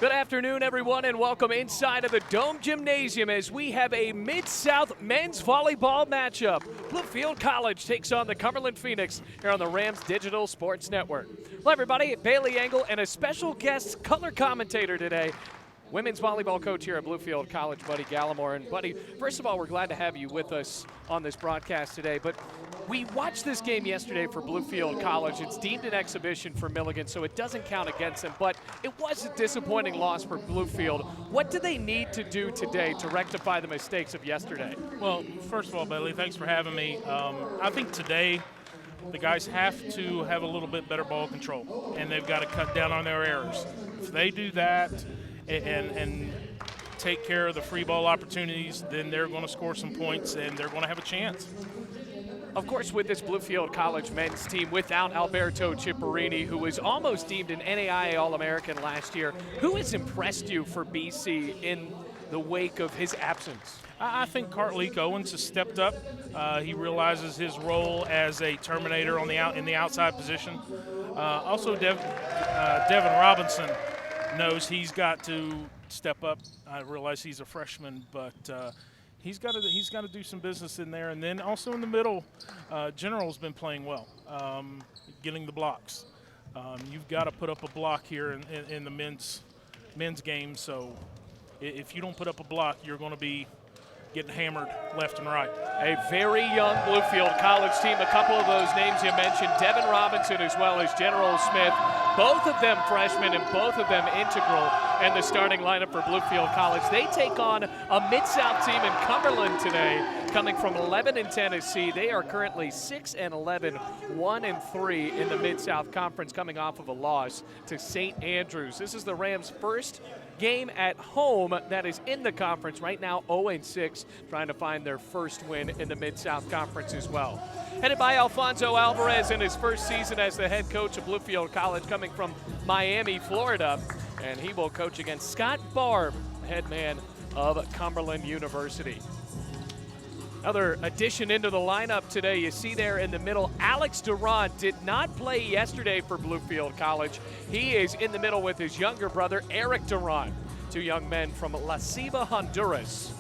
Good afternoon, everyone, and welcome inside of the Dome Gymnasium as we have a Mid-South men's volleyball matchup. Bluefield College takes on the Cumberland Phoenix here on the Rams Digital Sports Network. Hello, everybody. Bailey Engel and a special guest color commentator today, women's volleyball coach here at Bluefield College, Buddy Gallimore. And Buddy, first of all, we're glad to have you with us on this broadcast today. But we watched this game yesterday for Bluefield College. It's deemed an exhibition for Milligan, so it doesn't count against them. But it was a disappointing loss for Bluefield. What do they need to do today to rectify the mistakes of yesterday? Well, first of all, Bailey, thanks for having me. I think today the guys have to have a little bit better ball control, and they've got to cut down on their errors. If they do that and take care of the free ball opportunities, then they're going to score some points and they're going to have a chance. Of course, with this Bluefield College men's team, without Alberto Ciparini, who was almost deemed an NAIA All-American last year, who has impressed you for BC in the wake of his absence? I think Cartleek Owens has stepped up. He realizes his role as a terminator on in the outside position. Also, Devin Robinson knows he's got to step up. I realize he's a freshman, but he's got to do some business in there. And then also in the middle, General's been playing well, getting the blocks. You've got to put up a block here in the men's game. So if you don't put up a block, you're going to be getting hammered left and right. A very young Bluefield College team. A couple of those names you mentioned, Devin Robinson as well as General Smith. Both of them freshmen and both of them integral in the starting lineup for Bluefield College. They take on a Mid-South team in Cumberland today, coming from 11 in Tennessee. They are currently 6-11, 1-3 in the Mid-South Conference, coming off of a loss to St. Andrews. This is the Rams' first game at home that is in the conference right now, 0-6, trying to find their first win in the Mid-South Conference as well. Headed by Alfonso Alvarez in his first season as the head coach of Bluefield College, coming from Miami, Florida, and he will coach against Scott Barb, head man of Cumberland University. Another addition into the lineup today, you see there in the middle, Alex Durant did not play yesterday for Bluefield College. He is in the middle with his younger brother, Eric Durant, two young men from La Ceiba, Honduras.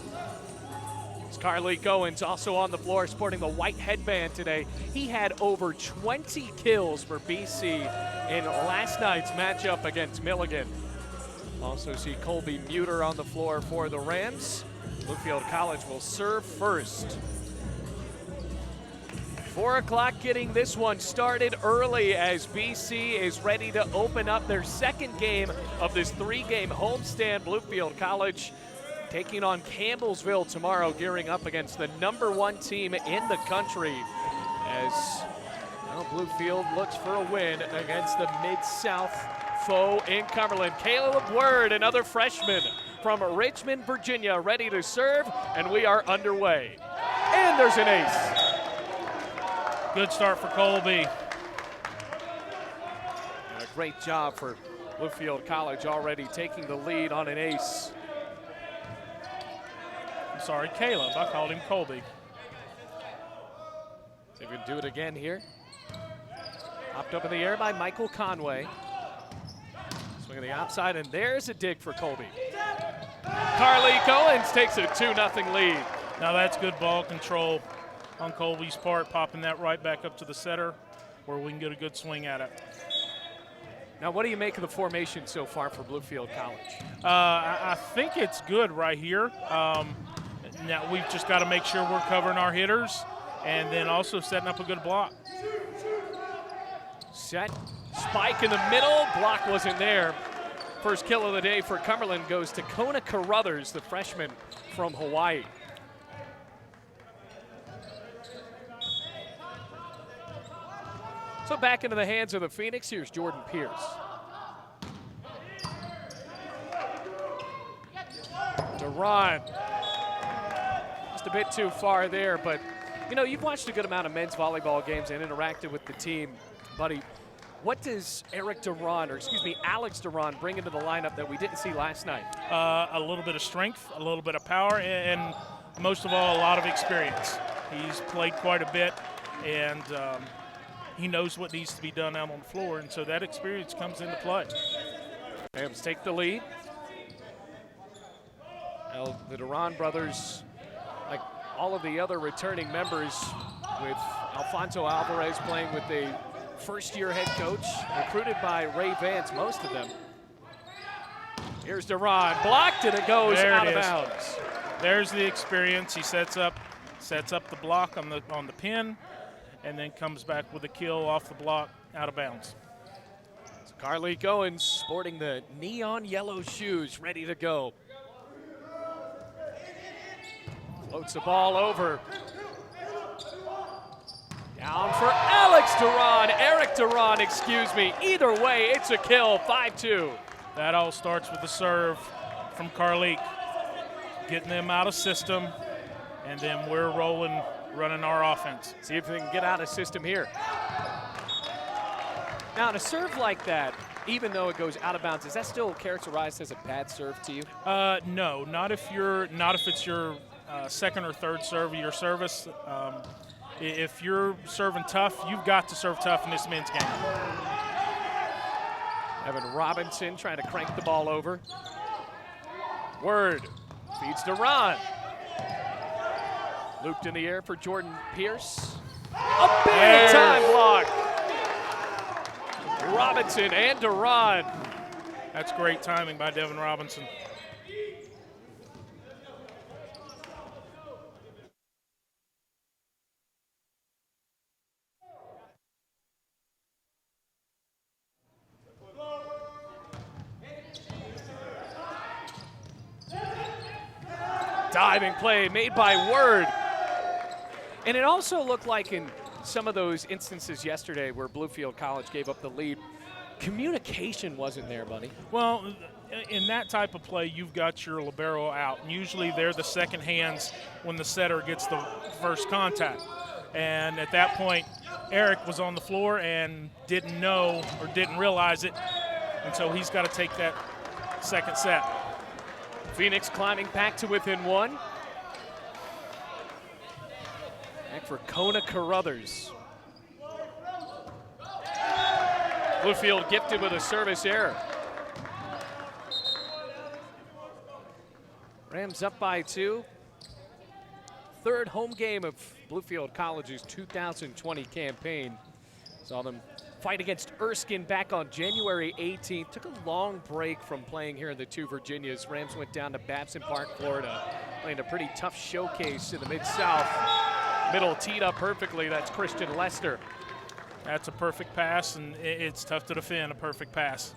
Cartleek Owens also on the floor sporting the white headband today. He had over 20 kills for BC in last night's matchup against Milligan. Also see Colby Muter on the floor for the Rams. Bluefield College will serve first. 4 o'clock getting this one started early as BC is ready to open up their second game of this 3-game homestand. Bluefield College taking on Campbellsville tomorrow, gearing up against the #1 team in the country as Bluefield looks for a win against the Mid-South foe in Cumberland. Caleb Word, another freshman from Richmond, Virginia, ready to serve, and we are underway. And there's an ace. Good start for Colby. And a great job for Bluefield College, already taking the lead on an ace. I'm sorry, Caleb. I called him Colby. See if we can do it again here. Popped up in the air by Michael Conway. Swing on the outside, and there's a dig for Colby. Cartleek Owens takes a 2-0 lead. Now that's good ball control on Colby's part, popping that right back up to the setter where we can get a good swing at it. Now, what do you make of the formation so far for Bluefield College? I think it's good right here. Now we've just got to make sure we're covering our hitters and then also setting up a good block. Set, spike in the middle, block wasn't there. First kill of the day for Cumberland goes to Kona Carruthers, the freshman from Hawaii. So back into the hands of the Phoenix, here's Jordan Pierce. Durant, just a bit too far there, but you know, you've watched a good amount of men's volleyball games and interacted with the team, buddy. What does Alex Durant bring into the lineup that we didn't see last night? A little bit of strength, a little bit of power, and most of all, a lot of experience. He's played quite a bit, and he knows what needs to be done out on the floor, and so that experience comes into play. Rams take the lead, Well, the Duran brothers, like all of the other returning members, with Alfonso Alvarez playing with a first-year head coach, recruited by Ray Vance, most of them. Here's Duran, blocked, and it goes out of bounds. There's the experience. He sets up the block on the pin, and then comes back with a kill off the block, out of bounds. So Carly Owens sporting the neon yellow shoes, ready to go. Floats the ball over. Down for Eric Duran, excuse me. Either way, it's a kill, 5-2. That all starts with the serve from Carly, getting them out of system, and then we're rolling, running our offense. See if we can get out of system here. Now, on a serve like that, even though it goes out of bounds, is that still characterized as a bad serve to you? No, not if it's your second or third serve of your service. If you're serving tough, you've got to serve tough in this men's game. Evan Robinson trying to crank the ball over. Word feeds Duran. Looped in the air for Jordan Pierce. A big time block. Robinson and Duran. That's great timing by Devin Robinson. Diving play made by Word. And it also looked like in some of those instances yesterday where Bluefield College gave up the lead, communication wasn't there, buddy. Well, in that type of play, you've got your libero out. And usually they're the second hands when the setter gets the first contact. And at that point, Eric was on the floor and didn't know or didn't realize it. And so he's got to take that second set. Phoenix climbing back to within one. Back for Kona Carruthers. Bluefield gifted with a service error. Rams up by 2. Third home game of Bluefield College's 2020 campaign. Saw them fight against Erskine back on January 18th. Took a long break from playing here in the two Virginias. Rams went down to Babson Park, Florida, playing a pretty tough showcase in the Mid-South. Middle teed up perfectly. That's Christian Lester. That's a perfect pass, and it's tough to defend a perfect pass.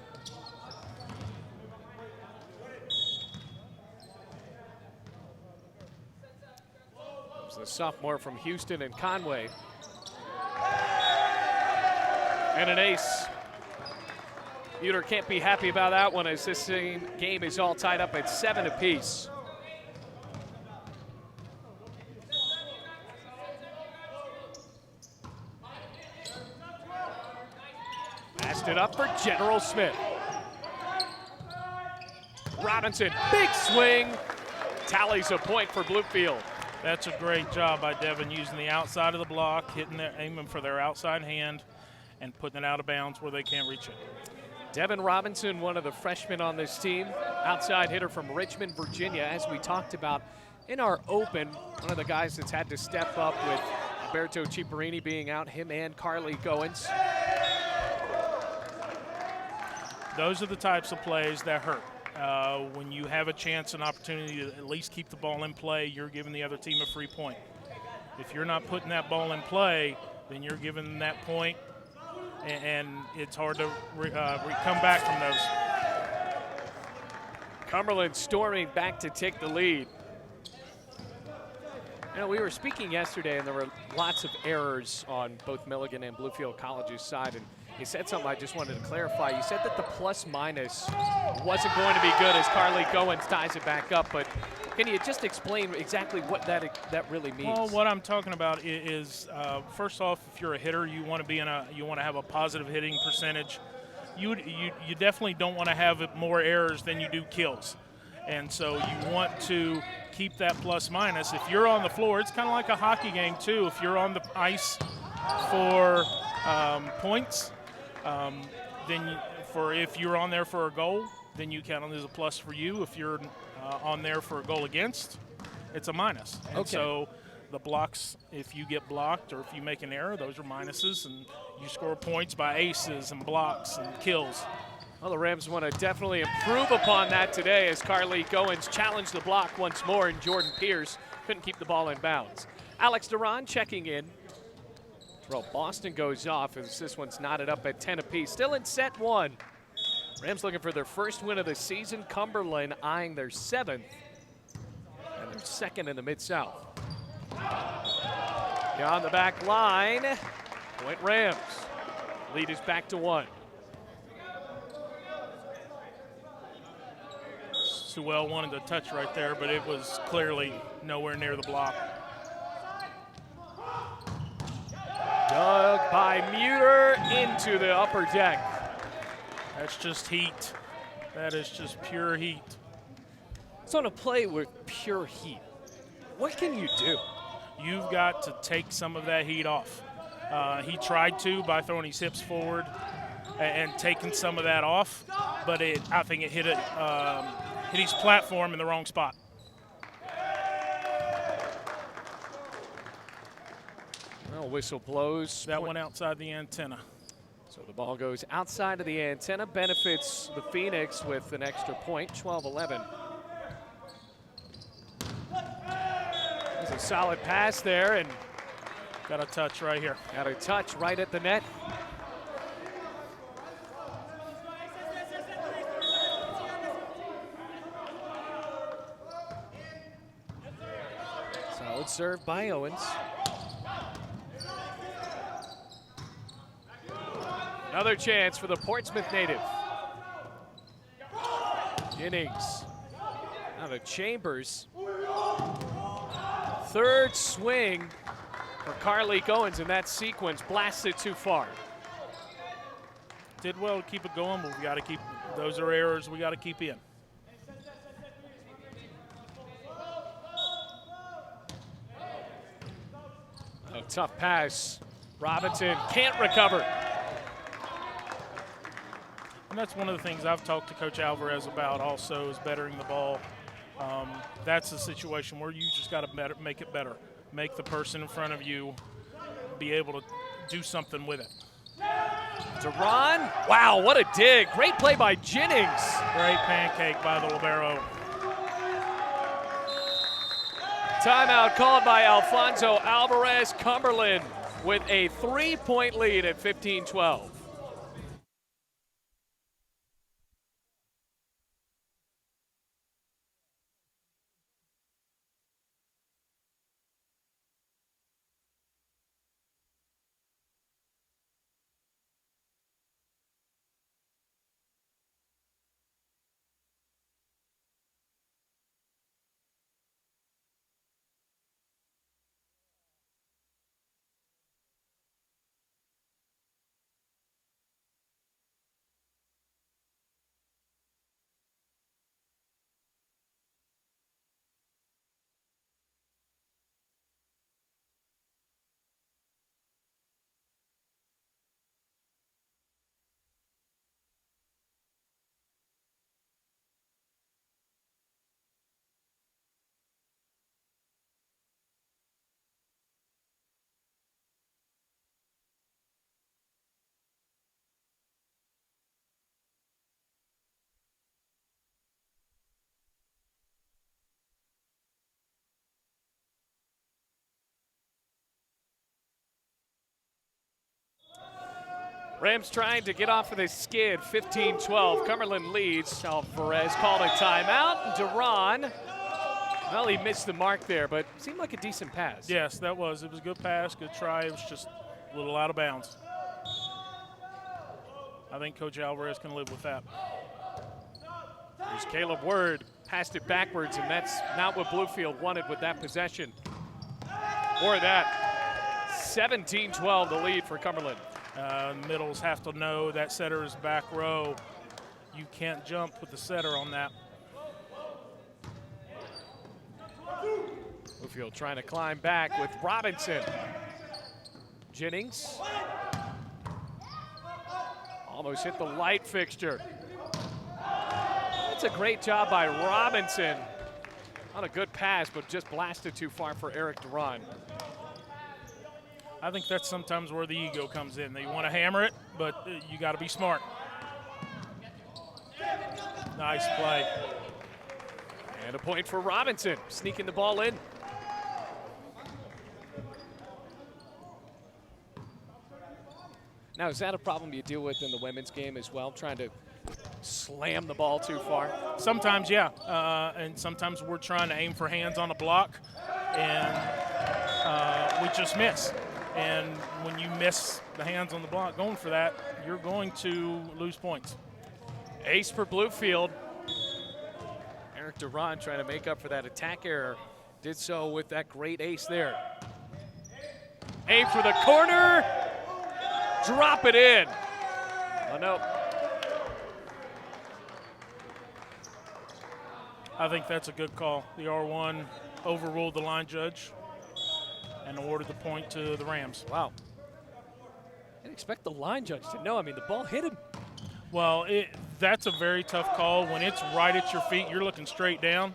There's the sophomore from Houston and Conway. And an ace. Uter can't be happy about that one as this game is all tied up at 7 apiece. Passed it up for General Smith. Robinson, big swing. Tallies a point for Bluefield. That's a great job by Devin, using the outside of the block, aiming for their outside hand, and putting it out of bounds where they can't reach it. Devin Robinson, one of the freshmen on this team, outside hitter from Richmond, Virginia. As we talked about in our open, one of the guys that's had to step up with Alberto Ciparini being out, him and Carly Owens. Those are the types of plays that hurt. When you have a chance and opportunity to at least keep the ball in play, you're giving the other team a free point. If you're not putting that ball in play, then you're giving them that point, and it's hard to come back from those. Cumberland storming back to take the lead. You know, we were speaking yesterday, and there were lots of errors on both Milligan and Bluefield College's side, and you said something I just wanted to clarify. You said that the plus-minus wasn't going to be good as Carly Owens ties it back up, but can you just explain exactly what that really means? Well, what I'm talking about is first off, if you're a hitter, you want to have a positive hitting percentage. You definitely don't want to have more errors than you do kills, and so you want to keep that plus-minus. If you're on the floor, it's kind of like a hockey game too. If you're on the ice for points, then if you're on there for a goal, then you count it as a plus for you. If you're on there for a goal against, it's a minus. And so the blocks, if you get blocked or if you make an error, those are minuses, and you score points by aces and blocks and kills. Well, the Rams want to definitely improve upon that today as Carlik Owens challenged the block once more, and Jordan Pierce couldn't keep the ball in bounds. Alex Duran checking in. Well, Boston goes off as this one's knotted up at 10 apiece. Still in set one. Rams looking for their first win of the season. Cumberland eyeing their 7th and their 2nd in the Mid-South. Beyond the back line, point Rams. Lead is back to 1. Sewell wanted to touch right there, but it was clearly nowhere near the block. Dug by Muir into the upper deck. That's just heat. That is just pure heat. It's on a play with pure heat. What can you do? You've got to take some of that heat off. He tried to by throwing his hips forward and taking some of that off, but I think it hit his platform in the wrong spot. Well, whistle blows. That went outside the antenna. So the ball goes outside of the antenna, benefits the Phoenix with an extra point, 12-11. There's a solid pass there, and got a touch right here. Got a touch right at the net. Solid serve by Owens. Another chance for the Portsmouth native. Jennings. Now to Chambers. Third swing for Carlik Owens in that sequence. Blasted too far. Did well to keep it going, but we got to keep, those are errors we got to keep in. A tough pass. Robinson can't recover. And that's one of the things I've talked to Coach Alvarez about also, is bettering the ball. That's a situation where you just got to make it better. Make the person in front of you be able to do something with it. Duran, wow, what a dig. Great play by Jennings. Great pancake by the libero. Timeout called by Alfonso Alvarez. Cumberland with a 3-point lead at 15-12. Rams trying to get off of this skid, 15-12. Cumberland leads. Alvarez called a timeout. Duran, well, he missed the mark there, but seemed like a decent pass. Yes, that was. It was a good pass, good try. It was just a little out of bounds. I think Coach Alvarez can live with that. There's Caleb Word, passed it backwards, and that's not what Bluefield wanted with that possession. Or that. 17-12 the lead for Cumberland. Middles have to know that setter is back row. You can't jump with the setter on that. Bluefield trying to climb back with Robinson. Jennings. Almost hit the light fixture. That's a great job by Robinson On a good pass, but just blasted too far for Eric Duran. I think that's sometimes where the ego comes in. They want to hammer it, but you got to be smart. Nice play. And a point for Robinson, sneaking the ball in. Now, is that a problem you deal with in the women's game as well, trying to slam the ball too far? Sometimes, yeah. And sometimes we're trying to aim for hands on a block, and we just miss. And when you miss the hands on the block going for that, you're going to lose points. Ace for Bluefield. Eric Duran trying to make up for that attack error. Did so with that great ace there. Aim for the corner. Drop it in. Oh, no. I think that's a good call. The R1 overruled the line judge and awarded the point to the Rams. Wow. Didn't expect the line judge to know. I mean, the ball hit him. Well, that's a very tough call. When it's right at your feet, you're looking straight down,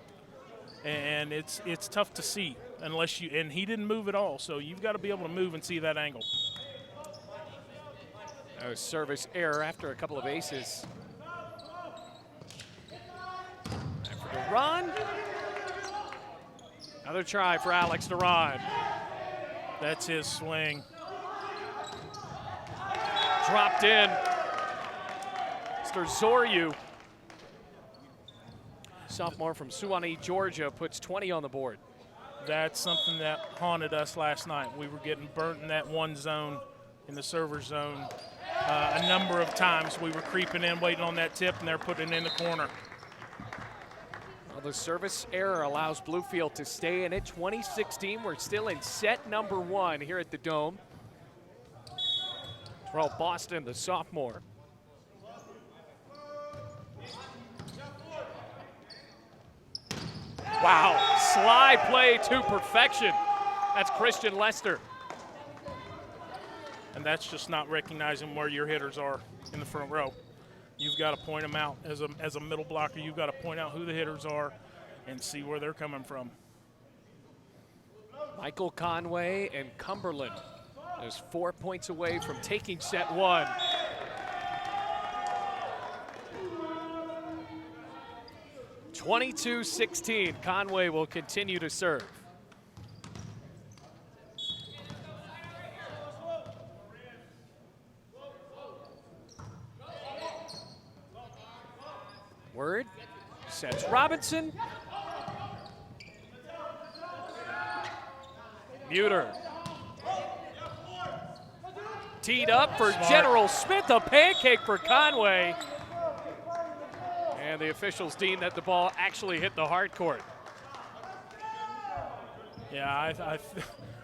and it's tough to see unless you – and he didn't move at all, so you've got to be able to move and see that angle. A service error after a couple of aces. And for Duran. Another try for Alex Duran. That's his swing. Dropped in. Mr. Zoryu, sophomore from Suwanee, Georgia, puts 20 on the board. That's something that haunted us last night. We were getting burnt in that one zone, in the server zone. A number of times we were creeping in, waiting on that tip, and they're putting it in the corner. Well, the service error allows Bluefield to stay in it. 2016, we're still in set number 1 here at the Dome. Terrell Boston, the sophomore. Wow, slide play to perfection. That's Christian Lester. And that's just not recognizing where your hitters are in the front row. You've got to point them out. As a middle blocker, you've got to point out who the hitters are and see where they're coming from. Michael Conway and Cumberland is 4 points away from taking set 1. (22-16). Conway will continue to serve. Word sets Robinson. Muter. Teed up for Smart. General Smith, a pancake for Conway. And the officials deem that the ball actually hit the hard court. Yeah,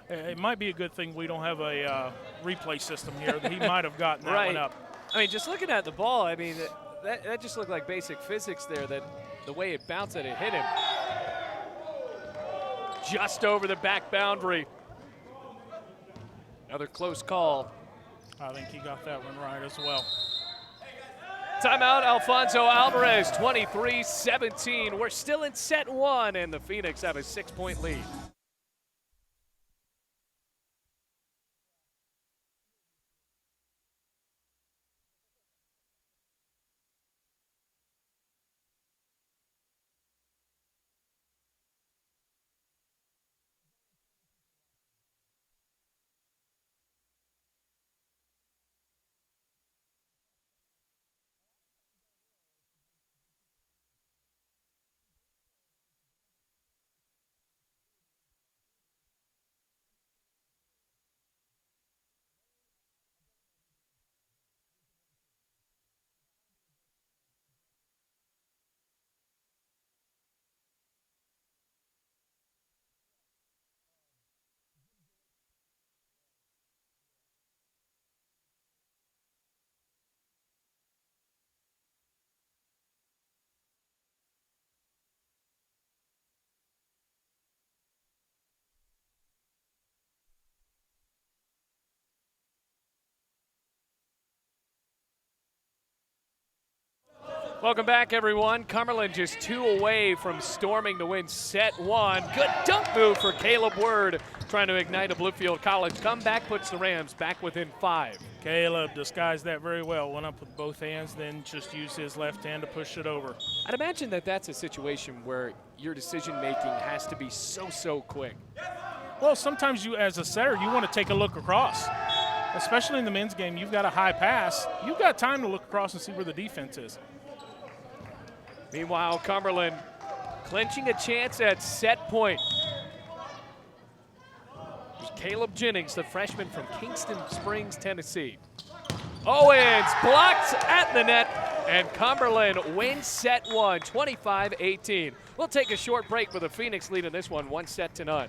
it might be a good thing we don't have a replay system here. He might have gotten that one up. I mean, just looking at the ball, I mean, that just looked like basic physics there, that the way it bounced and it hit him. Just over the back boundary. Another close call. I think he got that one right as well. Timeout, Alfonso Alvarez, 23-17. We're still in set 1, and the Phoenix have a 6-point lead. Welcome back, everyone. Cumberland just 2 away from storming to win set 1. Good dunk move for Caleb Word, trying to ignite a Bluefield College comeback, puts the Rams back within 5. Caleb disguised that very well. Went up with both hands, then just used his left hand to push it over. I'd imagine that that's a situation where your decision-making has to be so quick. Well, sometimes you, as a setter, you want to take a look across. Especially in the men's game, you've got a high pass. You've got time to look across and see where the defense is. Meanwhile, Cumberland clinching a chance at set point. There's Caleb Jennings, the freshman from Kingston Springs, Tennessee. Owens blocked at the net, and Cumberland wins set 1, 25-18. We'll take a short break with a Phoenix lead in this one, 1-0.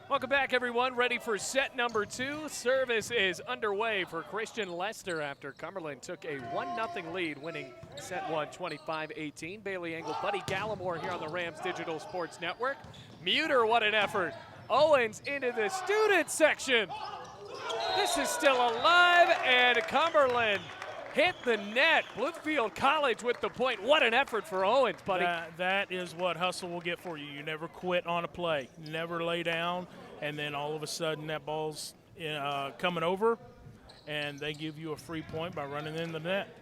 Welcome back, everyone. Ready for set number 2. Service is underway for Christian Lester after Cumberland took a 1-0 lead, winning set 1, 25-18. Bailey Engel, Buddy Gallimore here on the Rams Digital Sports Network. Muter, what an effort. Owens into the student section. This is still alive, and Cumberland hit the net. Bluefield College with the point. What an effort for Owens, buddy. That is what hustle will get for you. You never quit on a play. Never lay down, and then all of a sudden that ball's coming over, and they give you a free point by running in the net.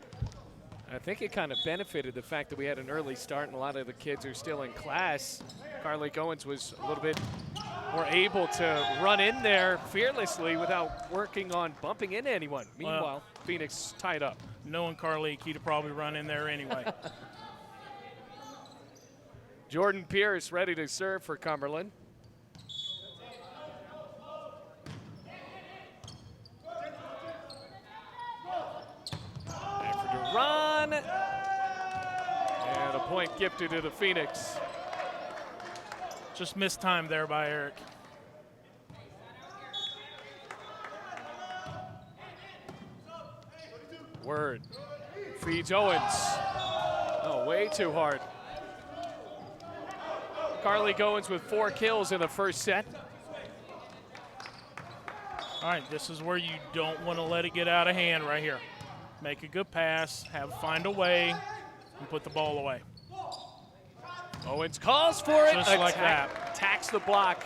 I think it kind of benefited the fact that we had an early start and a lot of the kids are still in class. Carly Owens was a little bit were able to run in there fearlessly without working on bumping into anyone. Meanwhile, Well, Phoenix tied up. Knowing Carleek, he'd have probably run in there anyway. Jordan Pierce ready to serve for Cumberland. And for Duran. And a point gifted to the Phoenix. Just missed time there by Eric. Word feeds Owens. Oh, way too hard. Carleek Owens with 4 kills in the first set. All right, this is where you don't want to let it get out of hand right here. Make a good pass, find a way, and put the ball away. Owens calls for it. Just like that. Tacks the block.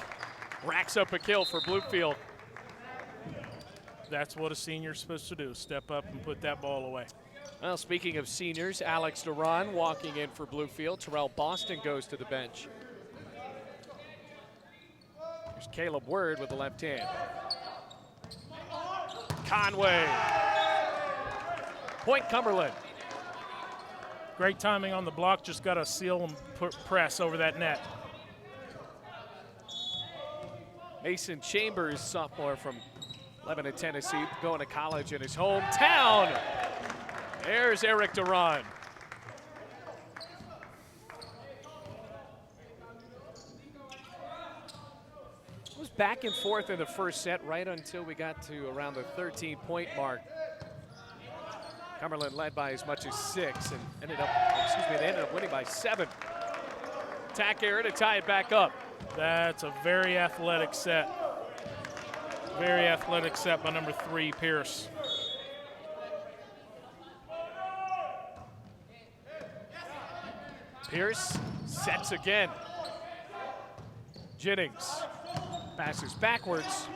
Racks up a kill for Bluefield. That's what a senior's supposed to do, step up and put that ball away. Well, speaking of seniors, Alex Duran walking in for Bluefield. Terrell Boston goes to the bench. There's Caleb Word with the left hand. Conway. Point Cumberland. Great timing on the block, just got to seal and press over that net. Mason Chambers, sophomore from Lebanon, Tennessee, going to college in his hometown. There's Eric Duran. It was back and forth in the first set right until we got to around the 13-point mark. Cumberland led by as much as 6 and they ended up winning by 7. Attack error to tie it back up. That's a very athletic set. Very athletic set by number 3, Pierce. Pierce sets again. Jennings passes backwards.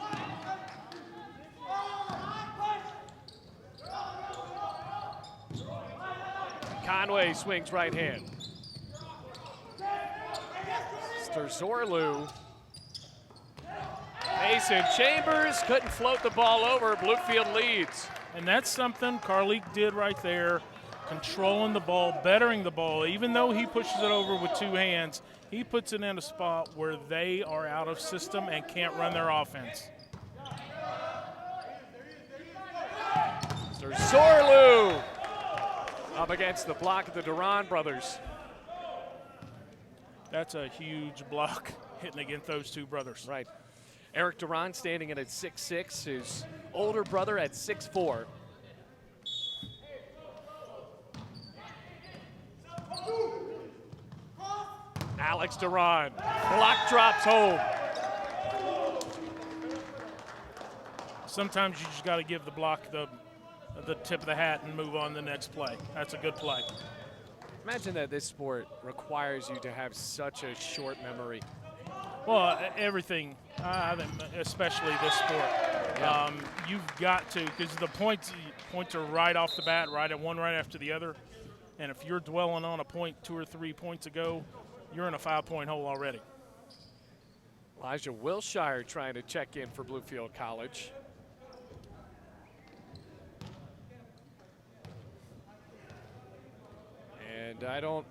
Conway swings right hand. Sterzorlu. Mason Chambers couldn't float the ball over. Bluefield leads. And that's something Carleek did right there, controlling the ball, bettering the ball. Even though he pushes it over with 2 hands, he puts it in a spot where they are out of system and can't run their offense. Sterzorlu up against the block of the Duran brothers. That's a huge block hitting against those 2 brothers. Right. Eric Duran standing in at 6'6", his older brother at 6'4". Alex Duran, block drops home. Sometimes you just got to give the block the tip of the hat and move on to the next play. That's a good play. Imagine that this sport requires you to have such a short memory. Well, everything, I think especially this sport. Yeah. You've got to, because the points are right off the bat, right after the other. And if you're dwelling on a point 2 or 3 points ago, you're in a 5-point hole already. Elijah Wilshire trying to check in for Bluefield College. And I don't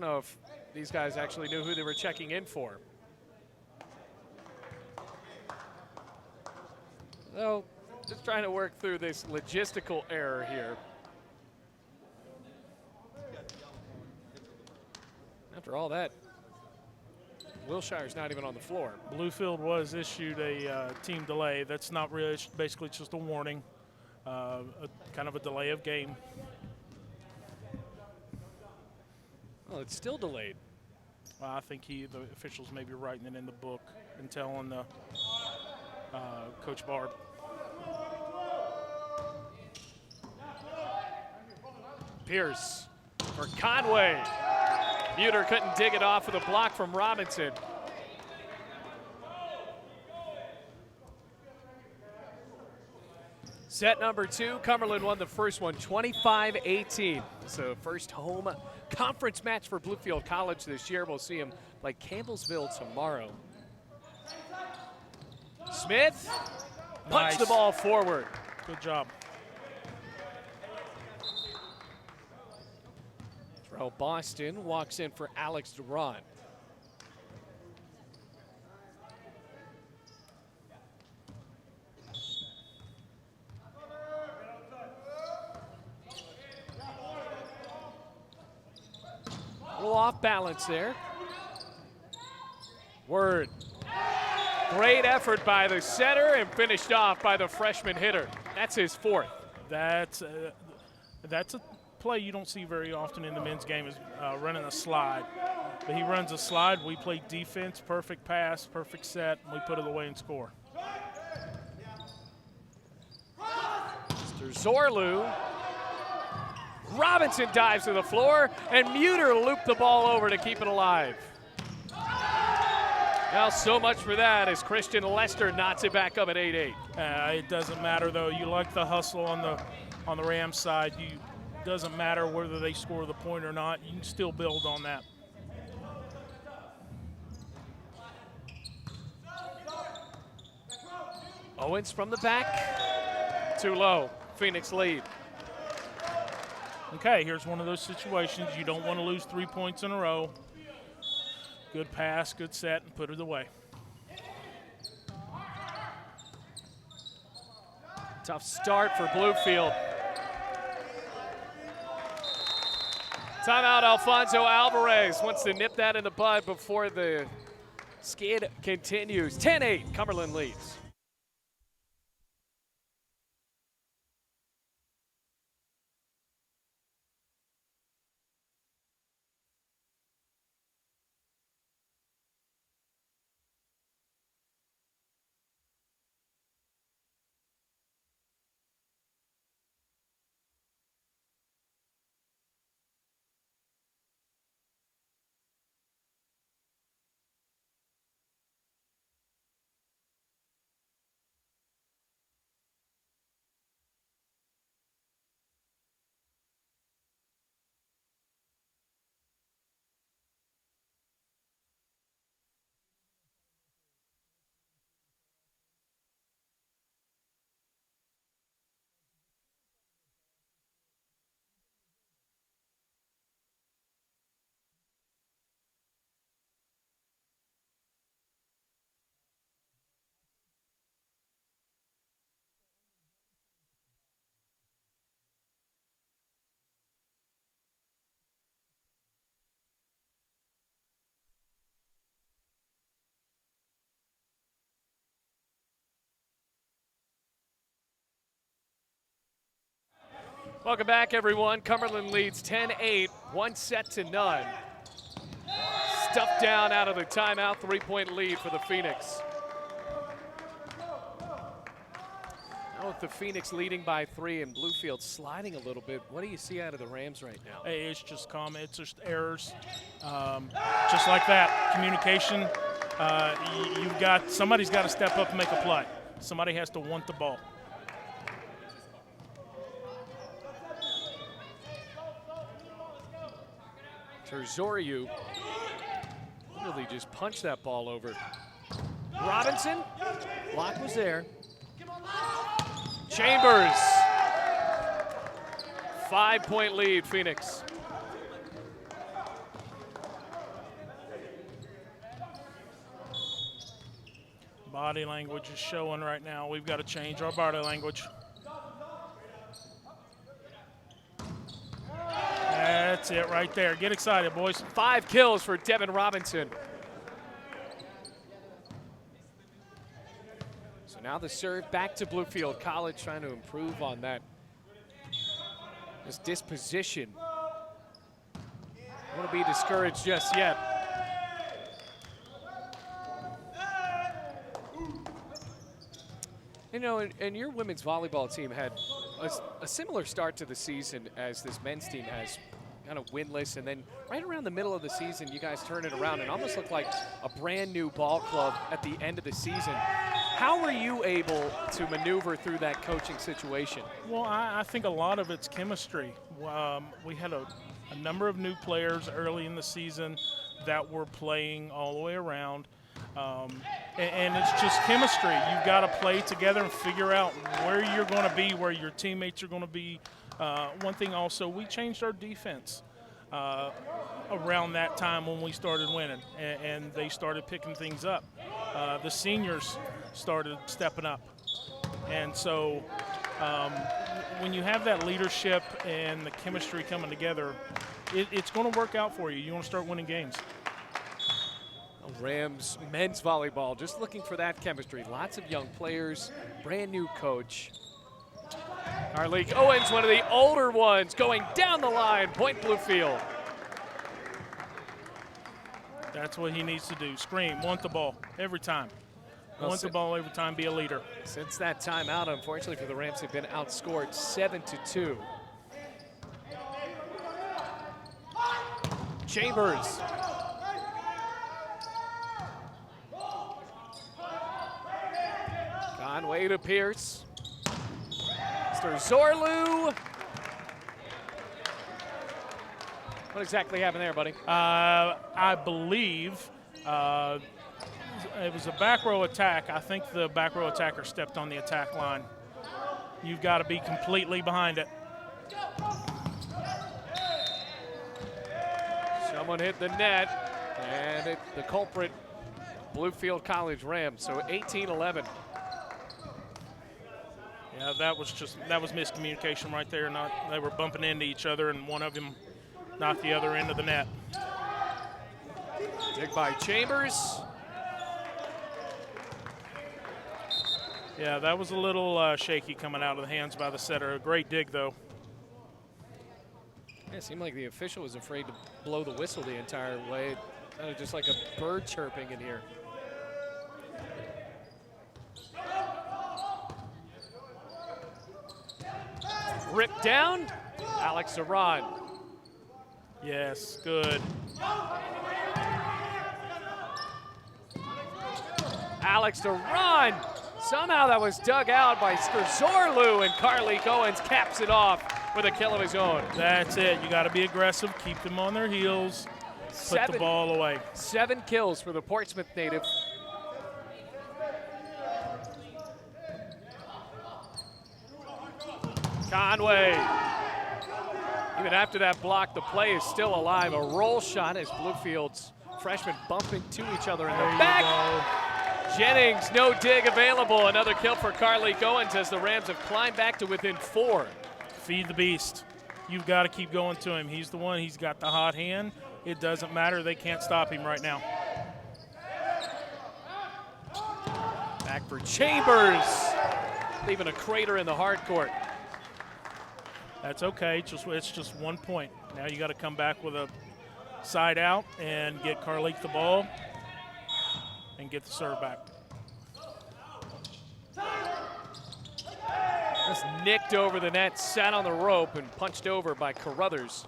know if these guys actually knew who they were checking in for. So, just trying to work through this logistical error here. After all that, Wilshire's not even on the floor. Bluefield was issued a team delay. That's not really, basically just a warning, kind of a delay of game. Well, it's still delayed. Well, I think the officials may be writing it in the book and telling Coach Barb. Pierce for Conway. Buter couldn't dig it off with a block from Robinson. Set number 2, Cumberland won the first one, 25-18. So first home conference match for Bluefield College this year. We'll see them play Campbellsville tomorrow. Smith punched Nice. the ball forward. Good job. Terrell Boston walks in for Alex Duran. A little off balance there. Word. Great effort by the setter and finished off by the freshman hitter. That's his fourth. That's a play you don't see very often in the men's game, is running a slide. But he runs a slide. We play defense, perfect pass, perfect set, and we put it away and score. Mr. Zorlu. Robinson dives to the floor, and Muter looped the ball over to keep it alive. Now, so much for that as Christian Lester knots it back up at 8-8. It doesn't matter, though. You like the hustle on the Rams side. Doesn't matter whether they score the point or not. You can still build on that. Owens from the back. Too low. Phoenix lead. Okay, here's one of those situations. You don't want to lose 3 points in a row. Good pass, good set, and put it away. Tough start for Bluefield. Timeout, Alfonso Alvarez wants to nip that in the bud before the skid continues. 10-8, Cumberland leads. Welcome back, everyone. Cumberland leads 10-8, 1-0. Stuffed down out of the timeout, 3-point lead for the Phoenix. Now with the Phoenix leading by 3 and Bluefield sliding a little bit, what do you see out of the Rams right now? Hey, it's just common. It's just errors. Just like that, communication. Somebody's got to step up and make a play. Somebody has to want the ball. Terzoriu really just punched that ball over. Robinson, block was there. Chambers, 5-point lead, Phoenix. Body language is showing right now. We've got to change our body language. That's it right there. Get excited, boys. 5 kills for Devin Robinson. So now the serve back to Bluefield College, trying to improve on that. This disposition. Don't want to be discouraged just yet. You know, and your women's volleyball team had a similar start to the season as this men's team has, kind of winless, and then right around the middle of the season, you guys turn it around and almost look like a brand new ball club at the end of the season. How were you able to maneuver through that coaching situation? Well, I think a lot of it's chemistry. We had a number of new players early in the season that were playing all the way around. And it's just chemistry. You've got to play together and figure out where you're going to be, where your teammates are going to be. One thing also, we changed our defense around that time when we started winning, and they started picking things up. The seniors started stepping up. And so when you have that leadership and the chemistry coming together, it's going to work out for you. You want to start winning games. Rams men's volleyball just looking for that chemistry. Lots of young players, brand new coach. Carleek Owens, one of the older ones, going down the line, point Bluefield. That's what he needs to do. Scream, want the ball every time. Want the ball every time, be a leader. Since that timeout, unfortunately for the Rams, they've been outscored 7-2. Chambers. Conway to Pierce. Mr. Zorlu. What exactly happened there, buddy? I believe it was a back row attack. I think the back row attacker stepped on the attack line. You've got to be completely behind it. Someone hit the net, and the culprit, Bluefield College Rams, so 18-11. Yeah, that was miscommunication right there. They were bumping into each other, and one of them knocked the other end of the net. Dig by Chambers. Yeah, that was a little shaky coming out of the hands by the setter. A great dig, though. Yeah, it seemed like the official was afraid to blow the whistle the entire way. Kind of just like a bird chirping in here. Ripped down, Alex Aran. Yes, good. Alex to run. Somehow that was dug out by Zorlu, and Carleek Owens caps it off with a kill of his own. That's it. You got to be aggressive, keep them on their heels, put the ball away. 7 kills for the Portsmouth native. Conway. Even after that block, the play is still alive. A roll shot as Bluefield's freshmen bump into each other in the back. Jennings, no dig available. Another kill for Carleek Owens as the Rams have climbed back to within 4. Feed the beast. You've got to keep going to him. He's the one. He's got the hot hand. It doesn't matter. They can't stop him right now. Back for Chambers. Leaving a crater in the hard court. That's okay. It's just 1 point. Now you got to come back with a side out and get Carleek the ball and get the serve back. Just nicked over the net, sat on the rope, and punched over by Carruthers.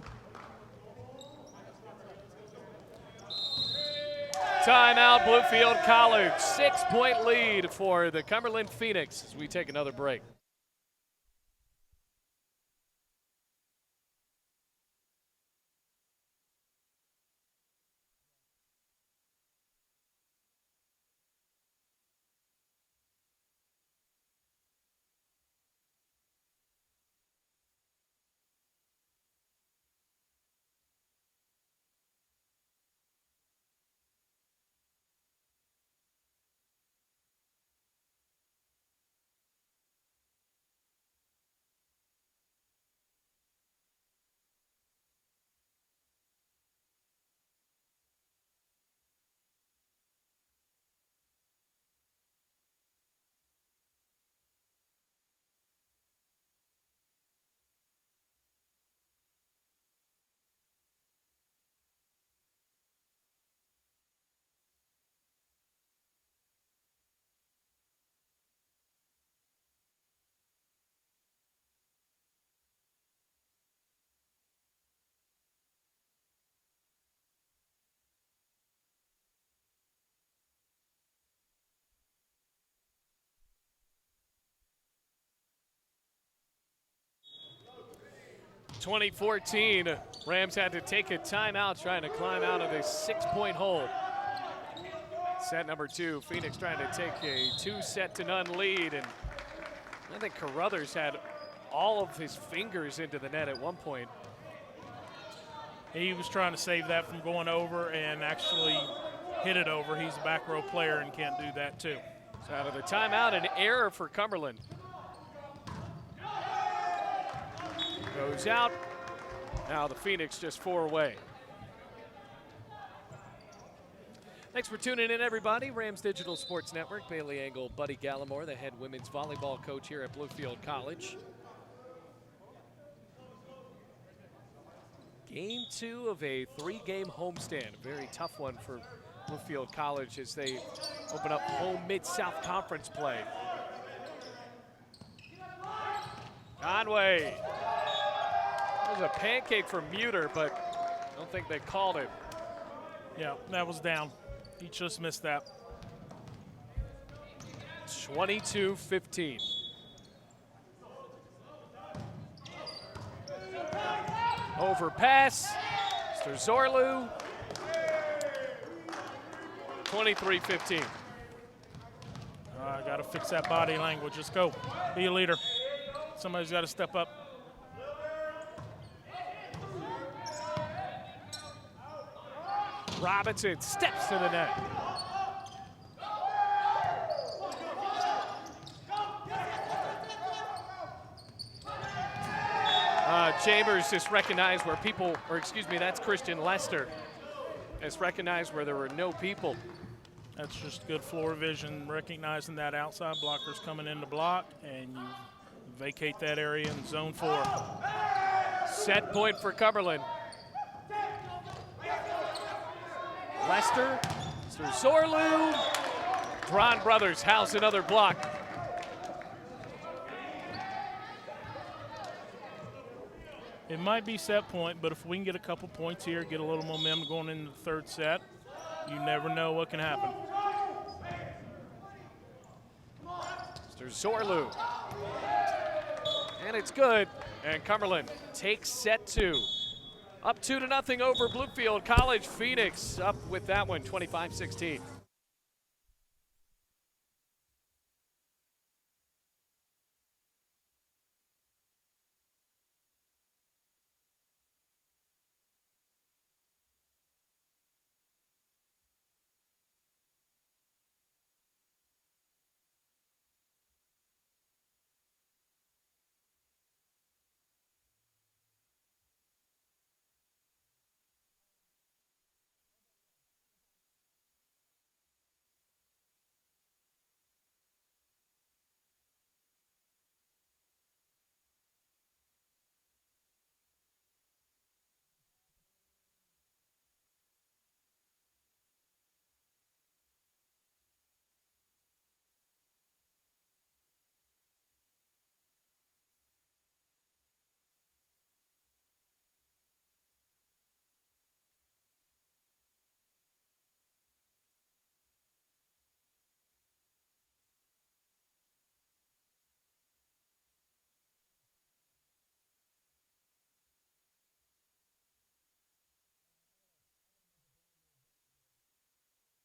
Timeout, Bluefield College. 6-point lead for the Cumberland Phoenix as we take another break. (2014), Rams had to take a timeout trying to climb out of a 6-point hole. Set number 2, Phoenix trying to take a 2-0 lead, and I think Carruthers had all of his fingers into the net at one point. He was trying to save that from going over and actually hit it over. He's a back row player and can't do that too. So out of the timeout, an error for Cumberland. Goes out. Now the Phoenix just 4 away. Thanks for tuning in, everybody. Rams Digital Sports Network. Bailey Engel, Buddy Gallimore, the head women's volleyball coach here at Bluefield College. Game 2 of a 3-game homestand. A very tough one for Bluefield College as they open up home Mid-South Conference play. Conway. There's a pancake from Muter, but I don't think they called it. Yeah, that was down. He just missed that. 22-15. Overpass. Mr. Zorlu. 23-15. I got to fix that body language. Let's go. Be a leader. Somebody's got to step up. Robinson steps to the net. Chambers just recognized where people, or excuse me, that's Christian Lester. Has recognized where there were no people. That's just good floor vision, recognizing that outside blocker's coming in to block, and you vacate that area in zone 4. Set point for Cumberland. Lester, Mr. Zorlu. Dron Brothers house another block. It might be set point, but if we can get a couple points here, get a little momentum going into the 3rd set, you never know what can happen. Mr. Zorlu. And it's good. And Cumberland takes set 2. Up 2-0 over Bluefield College. Phoenix up with that one, 25-16.